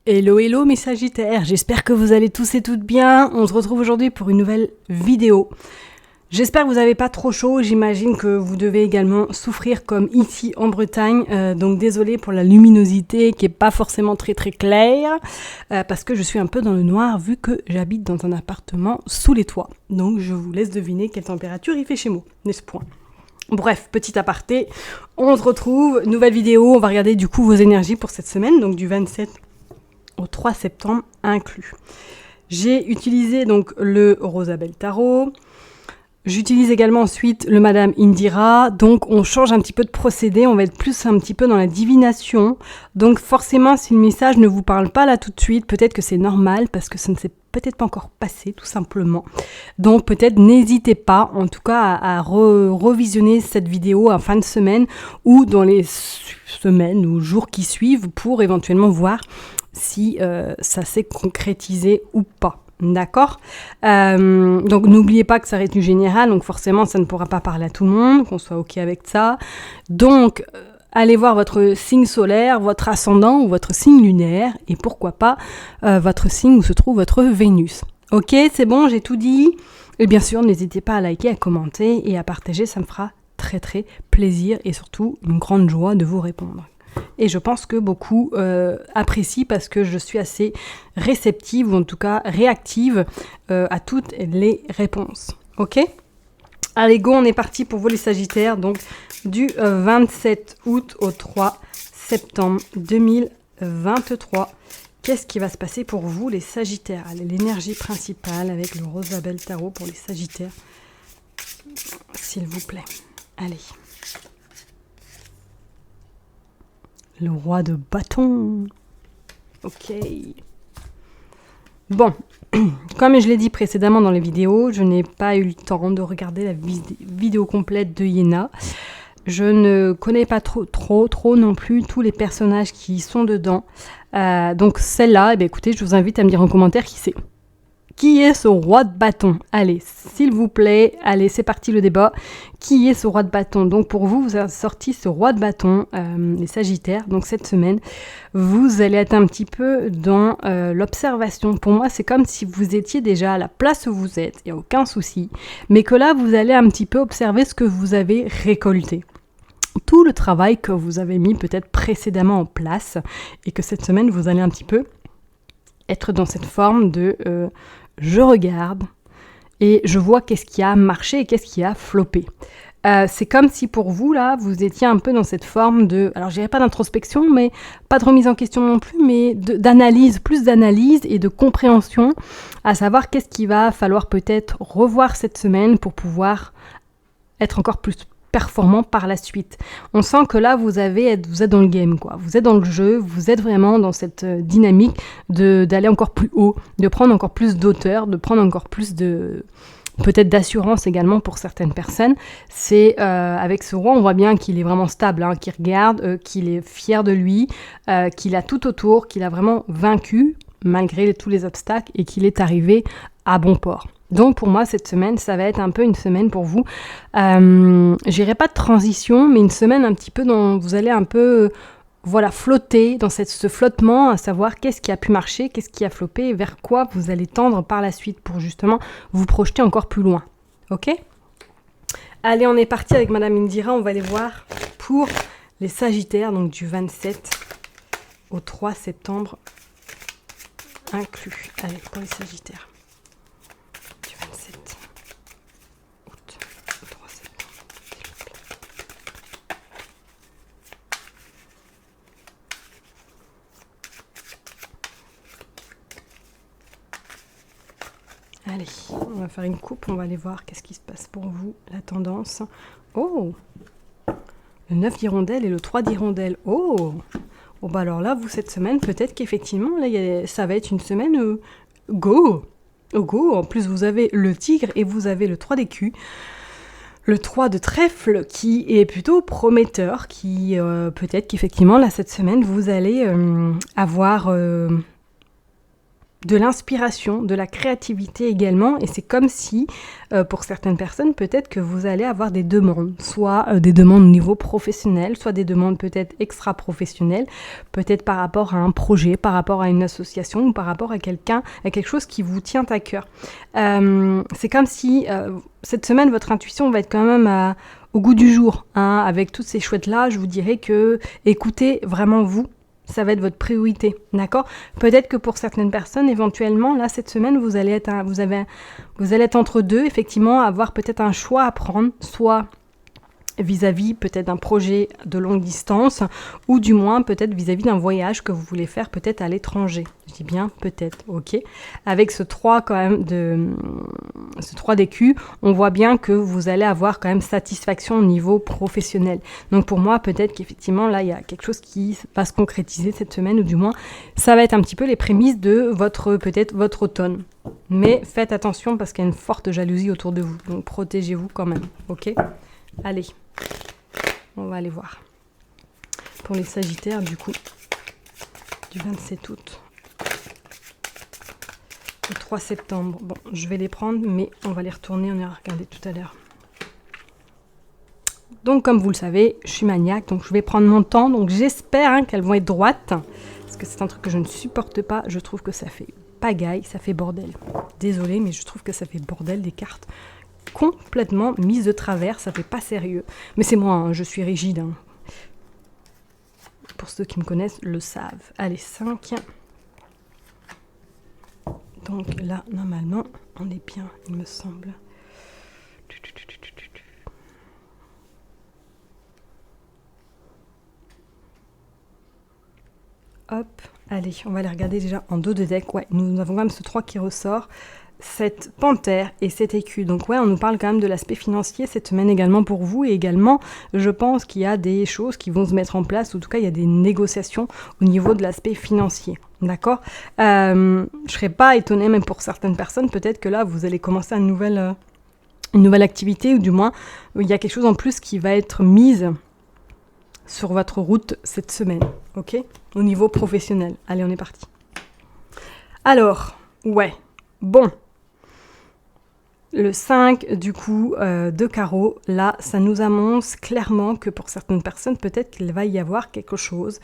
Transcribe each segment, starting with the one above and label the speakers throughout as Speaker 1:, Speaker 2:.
Speaker 1: Hello hello mes Sagittaires, j'espère que vous allez tous et toutes bien. On se retrouve aujourd'hui pour une nouvelle vidéo. J'espère que vous n'avez pas trop chaud, j'imagine que vous devez également souffrir comme ici en Bretagne. Donc désolée pour la luminosité qui n'est pas forcément très claire, parce que je suis un peu dans le noir vu que j'habite dans un appartement sous les toits. Donc je vous laisse deviner quelle température il fait chez moi, n'est-ce point? Bref, petit aparté, on se retrouve, nouvelle vidéo, on va regarder du coup vos énergies pour cette semaine, donc du 27 au 3 septembre inclus. J'ai utilisé donc le Rosabelle Tarot. J'utilise également ensuite le Madame Indira. Donc on change un petit peu de procédé, on va être plus un petit peu dans la divination. Donc forcément si le message ne vous parle pas là tout de suite, peut-être que c'est normal parce que ça ne s'est peut-être pas encore passé tout simplement. Donc peut-être n'hésitez pas en tout cas à revisionner cette vidéo en fin de semaine ou dans les semaines ou jours qui suivent pour éventuellement voir si ça s'est concrétisé ou pas. D'accord, donc n'oubliez pas que ça reste du général, donc forcément ça ne pourra pas parler à tout le monde, qu'on soit ok avec ça. Donc allez voir votre signe solaire, votre ascendant ou votre signe lunaire, et pourquoi pas votre signe où se trouve votre Vénus. Ok, c'est bon, j'ai tout dit. Et bien sûr, n'hésitez pas à liker, à commenter et à partager, ça me fera très plaisir et surtout une grande joie de vous répondre. Et je pense que beaucoup apprécient parce que je suis assez réceptive ou en tout cas réactive à toutes les réponses. Ok ? Allez go, on est parti pour vous les Sagittaires, donc du 27 août au 3 septembre 2023. Qu'est-ce qui va se passer pour vous les Sagittaires ? Allez, l'énergie principale avec le Rosabelle Tarot pour les Sagittaires, s'il vous plaît. Allez. Le roi de bâton. Ok. Bon, comme je l'ai dit précédemment dans les vidéos, je n'ai pas eu le temps de regarder la vidéo complète de Yéna. Je ne connais pas trop non plus tous les personnages qui sont dedans. Donc celle-là, écoutez, je vous invite à me dire en commentaire qui c'est. Qui est ce roi de bâton ? Allez, s'il vous plaît, allez, c'est parti le débat. Qui est ce roi de bâton ? Donc pour vous, vous avez sorti ce roi de bâton, les Sagittaires. Donc cette semaine, vous allez être un petit peu dans l'observation. Pour moi, c'est comme si vous étiez déjà à la place où vous êtes, il n'y a aucun souci. Mais que là, vous allez un petit peu observer ce que vous avez récolté. Tout le travail que vous avez mis peut-être précédemment en place. Et que cette semaine, vous allez un petit peu être dans cette forme de... je regarde et je vois qu'est-ce qui a marché et qu'est-ce qui a floppé. C'est comme si pour vous, là, vous étiez un peu dans cette forme de... Alors, je dirais pas d'introspection, mais pas de remise en question non plus, mais d'analyse, plus d'analyse et de compréhension, à savoir qu'est-ce qu'il va falloir peut-être revoir cette semaine pour pouvoir être encore plus performant par la suite. On sent que là, vous êtes dans le game, quoi. Vous êtes dans le jeu, vous êtes vraiment dans cette dynamique d'aller encore plus haut, de prendre encore plus d'auteur, de prendre encore plus de... peut-être d'assurance également pour certaines personnes. C'est avec ce roi, on voit bien qu'il est vraiment stable, hein, qu'il regarde, qu'il est fier de lui, qu'il a tout autour, qu'il a vraiment vaincu malgré tous les obstacles et qu'il est arrivé à bon port. Donc pour moi, cette semaine, ça va être un peu une semaine pour vous. Je dirais pas de transition, mais une semaine un petit peu dont vous allez un peu flotter dans ce flottement, à savoir qu'est-ce qui a pu marcher, qu'est-ce qui a floppé, et vers quoi vous allez tendre par la suite pour justement vous projeter encore plus loin. Ok ? Allez, on est parti avec Madame Indira, on va aller voir pour les Sagittaires, donc du 27 au 3 septembre inclus. Allez, pour les Sagittaires. Du 27 août au 3 septembre, s'il vous plaît. Allez, on va faire une coupe, on va aller voir qu'est-ce qui se passe pour vous, la tendance. Oh, le 9 d'hirondelle et le 3 d'hirondelle. Oh, bah alors là, vous, cette semaine, peut-être qu'effectivement, là, ça va être une semaine go. En plus, vous avez le tigre et vous avez le 3 d'écus. Le 3 de trèfle qui est plutôt prometteur, qui peut-être qu'effectivement là cette semaine vous allez avoir de l'inspiration, de la créativité également, et c'est comme si, pour certaines personnes, peut-être que vous allez avoir des demandes, soit des demandes au niveau professionnel, soit des demandes peut-être extra-professionnelles, peut-être par rapport à un projet, par rapport à une association, ou par rapport à quelqu'un, à quelque chose qui vous tient à cœur. C'est comme si, cette semaine, votre intuition va être quand même au goût du jour, hein, avec toutes ces chouettes-là. Je vous dirais que écoutez vraiment vous, ça va être votre priorité, d'accord? Peut-être que pour certaines personnes, éventuellement, là, cette semaine, vous allez être entre deux, effectivement, avoir peut-être un choix à prendre, soit vis-à-vis peut-être d'un projet de longue distance, ou du moins peut-être vis-à-vis d'un voyage que vous voulez faire peut-être à l'étranger. Je dis bien peut-être, ok. Avec ce 3 quand même ce 3 d'écus, on voit bien que vous allez avoir quand même satisfaction au niveau professionnel. Donc pour moi, peut-être qu'effectivement là, il y a quelque chose qui va se concrétiser cette semaine, ou du moins, ça va être un petit peu les prémices de peut-être votre automne. Mais faites attention parce qu'il y a une forte jalousie autour de vous. Donc protégez-vous quand même, ok? Allez, on va aller voir. Pour les Sagittaires, du coup, du 27 août au 3 septembre. Bon, je vais les prendre, mais on va les retourner, on ira regarder tout à l'heure. Donc, comme vous le savez, je suis maniaque, donc je vais prendre mon temps. Donc, j'espère qu'elles vont être droites, parce que c'est un truc que je ne supporte pas. Je trouve que ça fait pagaille, ça fait bordel. Désolée, mais je trouve que ça fait bordel des cartes complètement mise de travers, ça fait pas sérieux. Mais c'est moi, hein, je suis rigide. Hein. Pour ceux qui me connaissent, le savent. Allez, 5. Donc là, normalement, on est bien, il me semble. Hop, allez, on va les regarder déjà en dos de deck. Ouais, nous avons quand même ce 3 qui ressort. Cette panthère et cet écu. Donc ouais, on nous parle quand même de l'aspect financier cette semaine également pour vous, et également, je pense qu'il y a des choses qui vont se mettre en place, ou en tout cas, il y a des négociations au niveau de l'aspect financier. D'accord? Je serais pas étonnée, même pour certaines personnes, peut-être que là, vous allez commencer une nouvelle activité, ou du moins, il y a quelque chose en plus qui va être mise sur votre route cette semaine. Ok? Au niveau professionnel. Allez, on est parti. Alors, ouais. Bon. Le 5, du coup, de carreau, là, ça nous annonce clairement que pour certaines personnes, peut-être qu'il va y avoir quelque chose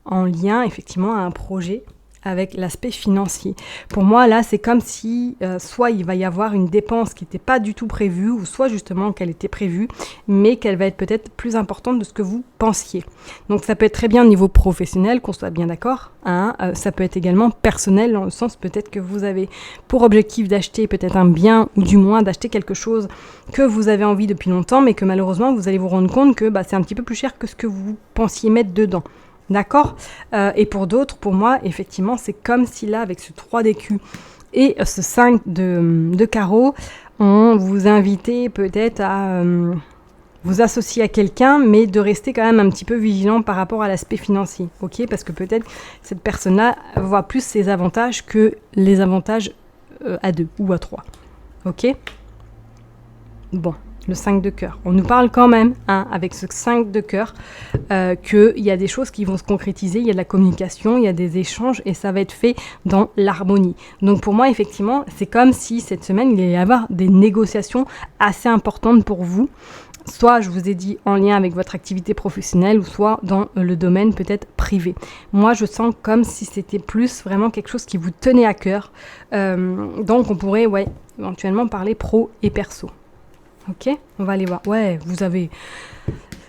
Speaker 1: en lien, effectivement, à un projet avec l'aspect financier. Pour moi, là, c'est comme si soit il va y avoir une dépense qui n'était pas du tout prévue, ou soit justement qu'elle était prévue, mais qu'elle va être peut-être plus importante de ce que vous pensiez. Donc ça peut être très bien au niveau professionnel, qu'on soit bien d'accord, hein, ça peut être également personnel, dans le sens peut-être que vous avez pour objectif d'acheter peut-être un bien, ou du moins d'acheter quelque chose que vous avez envie depuis longtemps, mais que malheureusement vous allez vous rendre compte que c'est un petit peu plus cher que ce que vous pensiez mettre dedans. D'accord? Et pour d'autres, pour moi, effectivement, c'est comme si là, avec ce 3 d'écus et ce 5 de carreau, on vous invitait peut-être à vous associer à quelqu'un, mais de rester quand même un petit peu vigilant par rapport à l'aspect financier. Ok? Parce que peut-être cette personne-là voit plus ses avantages que les avantages à 2 ou à 3. Ok? Bon. Le 5 de cœur. On nous parle quand même, hein, avec ce 5 de cœur, qu'il y a des choses qui vont se concrétiser, il y a de la communication, il y a des échanges, et ça va être fait dans l'harmonie. Donc pour moi, effectivement, c'est comme si cette semaine, il allait y avoir des négociations assez importantes pour vous, soit, je vous ai dit, en lien avec votre activité professionnelle, ou soit dans le domaine peut-être privé. Moi, je sens comme si c'était plus vraiment quelque chose qui vous tenait à cœur. Donc on pourrait, ouais, éventuellement parler pro et perso. Ok, on va aller voir. Ouais, vous avez...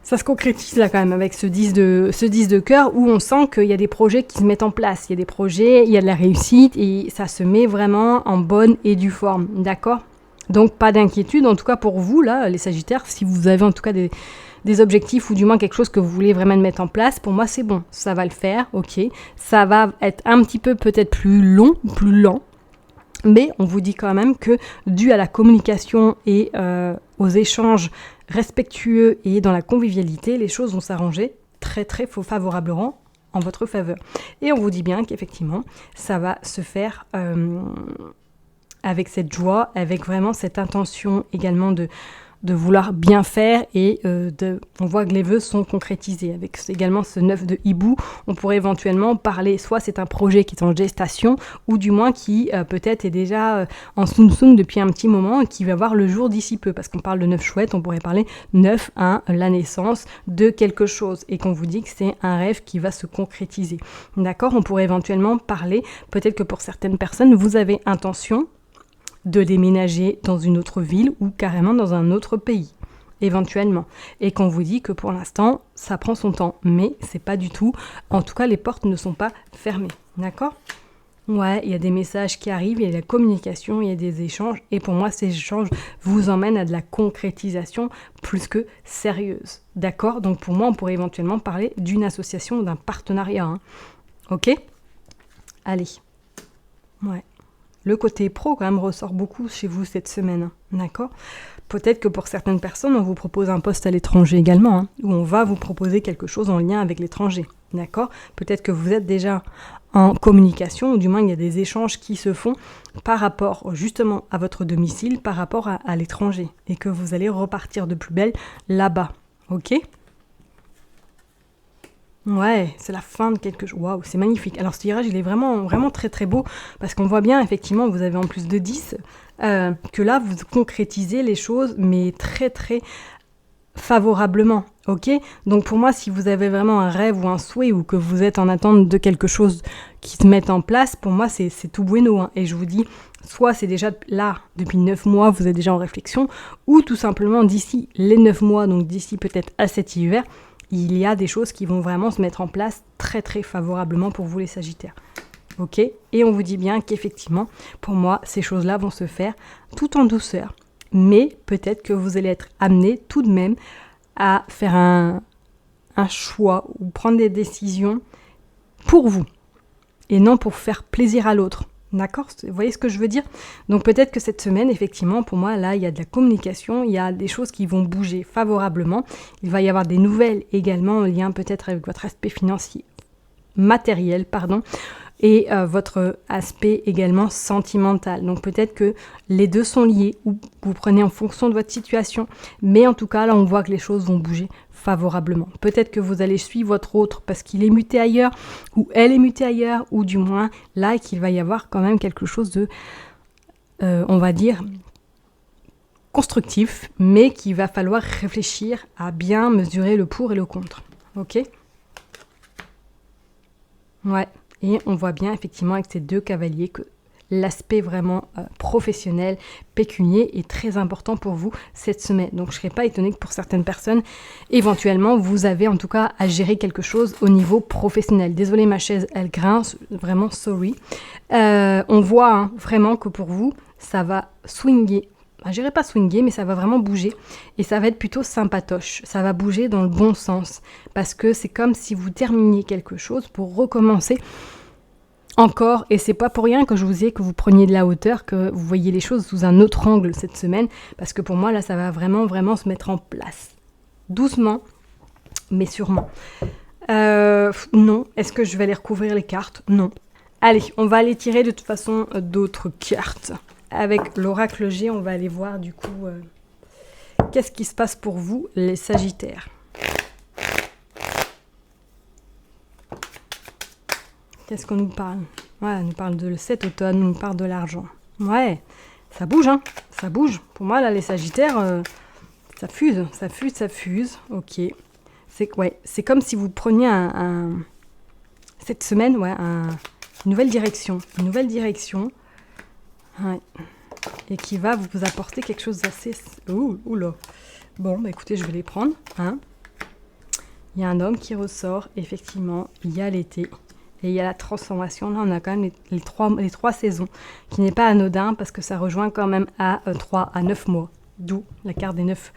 Speaker 1: Ça se concrétise là quand même avec ce 10 de cœur, où on sent qu'il y a des projets qui se mettent en place. Il y a des projets, il y a de la réussite, et ça se met vraiment en bonne et due forme. D'accord? Donc pas d'inquiétude, en tout cas pour vous, là, les Sagittaires, si vous avez en tout cas des objectifs, ou du moins quelque chose que vous voulez vraiment mettre en place, pour moi c'est bon. Ça va le faire, ok. Ça va être un petit peu peut-être plus long, plus lent. Mais on vous dit quand même que, dû à la communication et aux échanges respectueux et dans la convivialité, les choses vont s'arranger très très favorablement en votre faveur. Et on vous dit bien qu'effectivement, ça va se faire avec cette joie, avec vraiment cette intention également de vouloir bien faire et on voit que les vœux sont concrétisés. Avec également ce 9 de hibou, on pourrait éventuellement parler, soit c'est un projet qui est en gestation, ou du moins qui peut-être est déjà en soum depuis un petit moment et qui va voir le jour d'ici peu. Parce qu'on parle de 9 chouettes, on pourrait parler 9, 1, la naissance de quelque chose et qu'on vous dit que c'est un rêve qui va se concrétiser. D'accord ? On pourrait éventuellement parler, peut-être que pour certaines personnes, vous avez intention de déménager dans une autre ville ou carrément dans un autre pays, éventuellement. Et qu'on vous dit que pour l'instant, ça prend son temps, mais c'est pas du tout. En tout cas, les portes ne sont pas fermées. D'accord ? Ouais, il y a des messages qui arrivent, il y a de la communication, il y a des échanges. Et pour moi, ces échanges vous emmènent à de la concrétisation plus que sérieuse. D'accord ? Donc pour moi, on pourrait éventuellement parler d'une association ou d'un partenariat. Hein. Ok ? Allez. Ouais. Le côté pro, quand même, ressort beaucoup chez vous cette semaine, hein, d'accord ? Peut-être que pour certaines personnes, on vous propose un poste à l'étranger également, hein, où on va vous proposer quelque chose en lien avec l'étranger, d'accord ? Peut-être que vous êtes déjà en communication, ou du moins il y a des échanges qui se font par rapport justement à votre domicile, par rapport à l'étranger, et que vous allez repartir de plus belle là-bas, ok ? Ouais, c'est la fin de quelque chose. Waouh, c'est magnifique. Alors ce tirage, il est vraiment, vraiment très très beau parce qu'on voit bien, effectivement, vous avez en plus de 10, que là, vous concrétisez les choses, mais très très favorablement, ok ? Donc pour moi, si vous avez vraiment un rêve ou un souhait ou que vous êtes en attente de quelque chose qui se mette en place, pour moi, c'est tout bueno. Hein. Et je vous dis, soit c'est déjà là, depuis 9 mois, vous êtes déjà en réflexion, ou tout simplement d'ici les 9 mois, donc d'ici peut-être à cet hiver, il y a des choses qui vont vraiment se mettre en place très très favorablement pour vous les Sagittaires. Ok ? Et on vous dit bien qu'effectivement, pour moi, ces choses-là vont se faire tout en douceur. Mais peut-être que vous allez être amené tout de même à faire un choix ou prendre des décisions pour vous et non pour faire plaisir à l'autre. D'accord ? Vous voyez ce que je veux dire ? Donc peut-être que cette semaine, effectivement, pour moi, là, il y a de la communication, il y a des choses qui vont bouger favorablement. Il va y avoir des nouvelles également en lien peut-être avec votre aspect financier, matériel, pardon, et votre aspect également sentimental. Donc peut-être que les deux sont liés ou vous prenez en fonction de votre situation. Mais en tout cas, là, on voit que les choses vont bouger favorablement. Peut-être que vous allez suivre votre autre parce qu'il est muté ailleurs ou elle est mutée ailleurs ou du moins là qu'il va y avoir quand même quelque chose de, on va dire, constructif, mais qu'il va falloir réfléchir à bien mesurer le pour et le contre. Ok ? Ouais. Et on voit bien effectivement avec ces deux cavaliers que l'aspect vraiment professionnel, pécunier est très important pour vous cette semaine. Donc je ne serais pas étonnée que pour certaines personnes, éventuellement, vous avez en tout cas à gérer quelque chose au niveau professionnel. Désolée, ma chaise, elle grince, vraiment sorry. On voit hein, vraiment que pour vous, ça va swinger. Je dirais pas swinger, mais ça va vraiment bouger. Et ça va être plutôt sympatoche. Ça va bouger dans le bon sens. Parce que c'est comme si vous terminiez quelque chose pour recommencer encore, et c'est pas pour rien que je vous ai que vous preniez de la hauteur, que vous voyez les choses sous un autre angle cette semaine, parce que pour moi là ça va vraiment vraiment se mettre en place. Doucement, mais sûrement. Non, est-ce que je vais aller recouvrir les cartes ? Non. Allez, on va aller tirer de toute façon d'autres cartes. Avec l'oracle G, on va aller voir du coup qu'est-ce qui se passe pour vous les Sagittaires. Qu'est-ce qu'on nous parle ? Ouais, on nous parle de cet automne, on nous parle de l'argent. Ouais, ça bouge, hein. Ça bouge. Pour moi, là, les Sagittaires, ça fuse. Ok. C'est comme si vous preniez cette semaine, ouais, une nouvelle direction. Ouais. Et qui va vous apporter quelque chose d'assez... Oula. Bon, bah écoutez, je vais les prendre. Hein. Il y a un homme qui ressort, effectivement. Il y a l'été. Et il y a la transformation. Là, on a quand même les trois saisons, qui n'est pas anodin, parce que ça rejoint quand même à 3 à 9 mois. D'où la carte des 9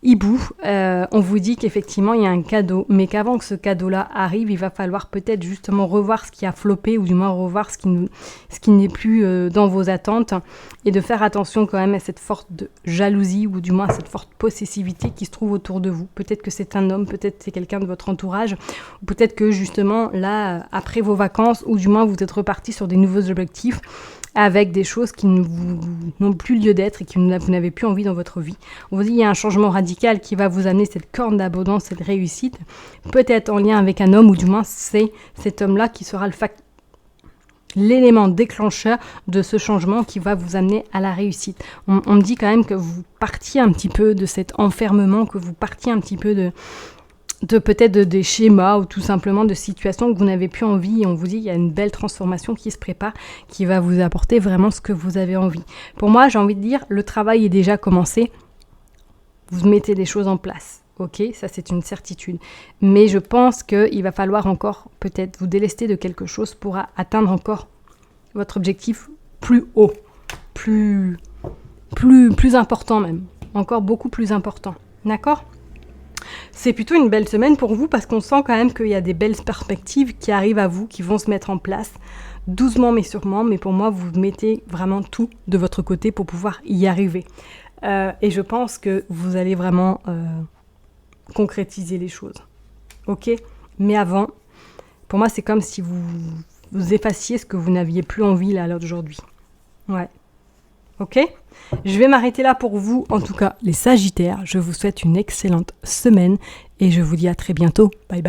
Speaker 1: hiboux. On vous dit qu'effectivement, il y a un cadeau, mais qu'avant que ce cadeau-là arrive, il va falloir peut-être justement revoir ce qui a floppé, ou du moins revoir ce qui n'est plus dans vos attentes, et de faire attention quand même à cette forte jalousie, ou du moins à cette forte possessivité qui se trouve autour de vous. Peut-être que c'est un homme, peut-être c'est quelqu'un de votre entourage, ou peut-être que justement, là, après vos vacances, ou du moins vous êtes reparti sur des nouveaux objectifs, avec des choses qui n'ont plus lieu d'être et que vous n'avez plus envie dans votre vie. On vous dit, il y a un changement radical qui va vous amener cette corne d'abondance, cette réussite, peut-être en lien avec un homme, ou du moins c'est cet homme-là qui sera l'élément déclencheur de ce changement qui va vous amener à la réussite. On me dit quand même que vous partiez un petit peu de cet enfermement, que vous partiez un petit peu de peut-être des schémas ou tout simplement de situations que vous n'avez plus envie, et on vous dit qu'il y a une belle transformation qui se prépare, qui va vous apporter vraiment ce que vous avez envie. Pour moi, j'ai envie de dire, le travail est déjà commencé, vous mettez des choses en place, ok, ça c'est une certitude, mais je pense qu'il va falloir encore peut-être vous délester de quelque chose pour atteindre encore votre objectif plus haut, plus important même, encore beaucoup plus important, d'accord ? C'est plutôt une belle semaine pour vous parce qu'on sent quand même qu'il y a des belles perspectives qui arrivent à vous, qui vont se mettre en place doucement mais sûrement. Mais pour moi, vous mettez vraiment tout de votre côté pour pouvoir y arriver. Et je pense que vous allez vraiment concrétiser les choses. Ok ? Mais avant, pour moi, c'est comme si vous effaciez ce que vous n'aviez plus envie là, à l'heure d'aujourd'hui. Ouais. Ok ? Je vais m'arrêter là pour vous, en tout cas les Sagittaires. Je vous souhaite une excellente semaine et je vous dis à très bientôt. Bye bye.